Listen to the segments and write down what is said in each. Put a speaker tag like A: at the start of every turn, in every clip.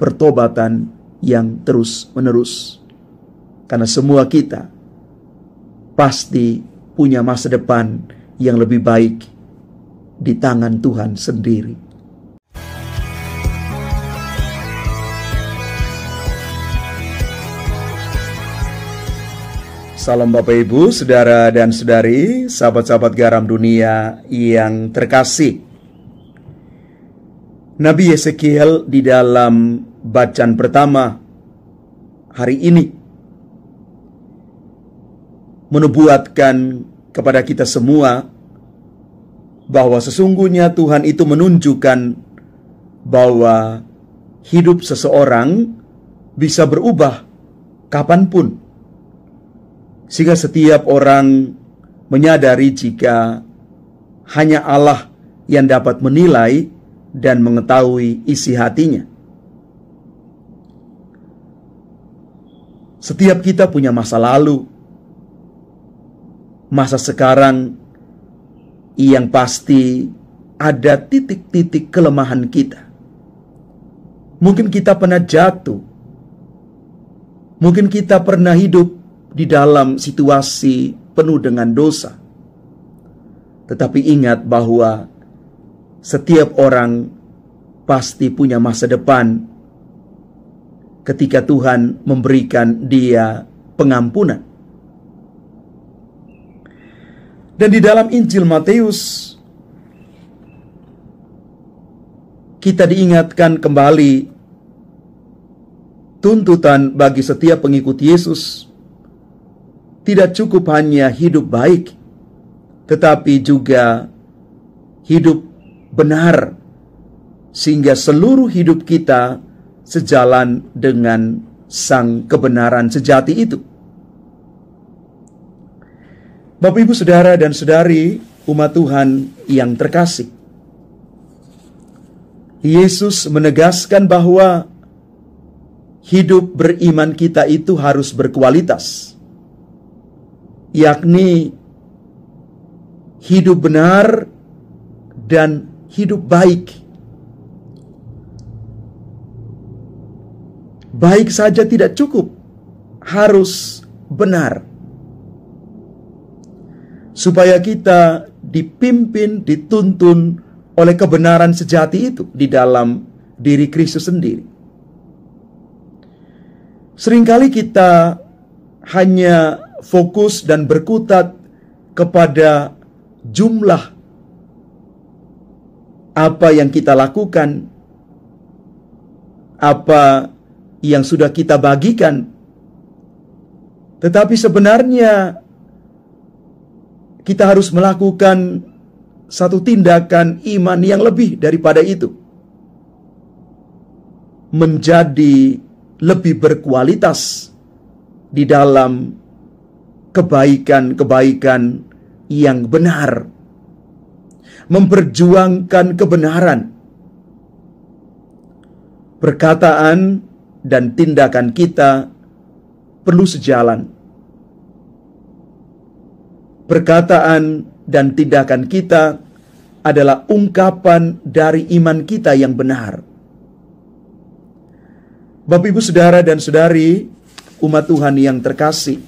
A: pertobatan yang terus-menerus. Karena semua kita pasti punya masa depan yang lebih baik di tangan Tuhan sendiri. Salam Bapak Ibu, Saudara dan Saudari, sahabat-sahabat garam dunia yang terkasih. Nabi Yesekiel di dalam bacaan pertama hari ini menubuatkan kepada kita semua bahwa sesungguhnya Tuhan itu menunjukkan bahwa hidup seseorang bisa berubah kapanpun. Sehingga setiap orang menyadari jika hanya Allah yang dapat menilai dan mengetahui isi hatinya. Setiap kita punya masa lalu, masa sekarang yang pasti ada titik-titik kelemahan kita. Mungkin kita pernah jatuh, mungkin kita pernah hidup di dalam situasi penuh dengan dosa. Tetapi ingat bahwa setiap orang pasti punya masa depan ketika Tuhan memberikan dia pengampunan. Dan di dalam Injil Matius kita diingatkan kembali tuntutan bagi setiap pengikut Yesus tidak cukup hanya hidup baik, tetapi juga hidup benar, sehingga seluruh hidup kita sejalan dengan sang kebenaran sejati itu. Bapak, Ibu, Saudara dan Saudari, umat Tuhan yang terkasih, Yesus menegaskan bahwa hidup beriman kita itu harus berkualitas, yakni hidup benar dan hidup baik. Baik saja tidak cukup, harus benar. Supaya kita dipimpin, dituntun oleh kebenaran sejati itu di dalam diri Kristus sendiri. Seringkali kita hanya fokus dan berkutat kepada jumlah apa yang kita lakukan, apa yang sudah kita bagikan. Tetapi sebenarnya kita harus melakukan satu tindakan iman yang lebih daripada itu, menjadi lebih berkualitas di dalam kebaikan-kebaikan yang benar, memperjuangkan kebenaran. Perkataan dan tindakan kita perlu sejalan. Perkataan dan tindakan kita adalah ungkapan dari iman kita yang benar. Bapak, Ibu, Saudara dan Saudari, umat Tuhan yang terkasih,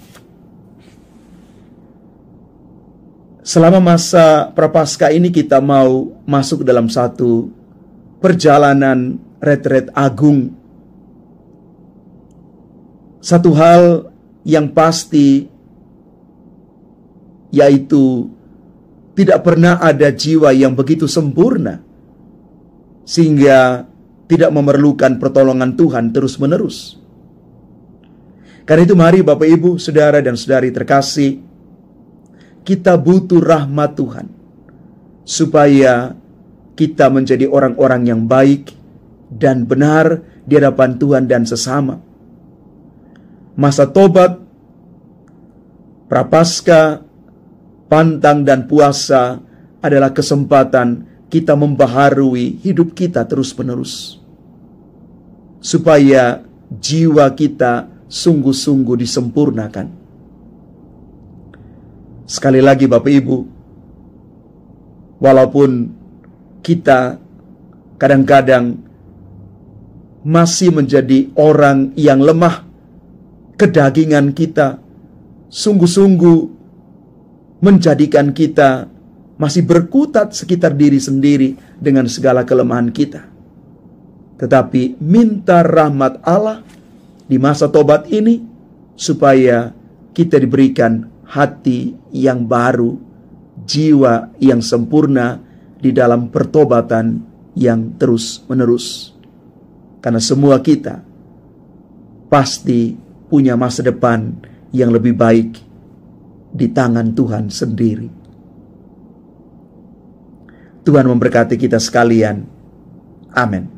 A: selama masa Prapaskah ini kita mau masuk dalam satu perjalanan retret agung. Satu hal yang pasti, yaitu tidak pernah ada jiwa yang begitu sempurna sehingga tidak memerlukan pertolongan Tuhan terus-menerus. Karena itu mari Bapak, Ibu, Saudara dan Saudari terkasih, kita butuh rahmat Tuhan supaya kita menjadi orang-orang yang baik dan benar di hadapan Tuhan dan sesama. Masa tobat, Prapaskah, pantang dan puasa adalah kesempatan kita membaharui hidup kita terus-menerus, supaya jiwa kita sungguh-sungguh disempurnakan. Sekali lagi Bapak Ibu, walaupun kita kadang-kadang masih menjadi orang yang lemah, kedagingan kita sungguh-sungguh menjadikan kita masih berkutat sekitar diri sendiri dengan segala kelemahan kita. Tetapi minta rahmat Allah di masa tobat ini, supaya kita diberikan hati yang baru, jiwa yang sempurna di dalam pertobatan yang terus-menerus. Karena semua kita pasti punya masa depan yang lebih baik di tangan Tuhan sendiri. Tuhan memberkati kita sekalian. Amin.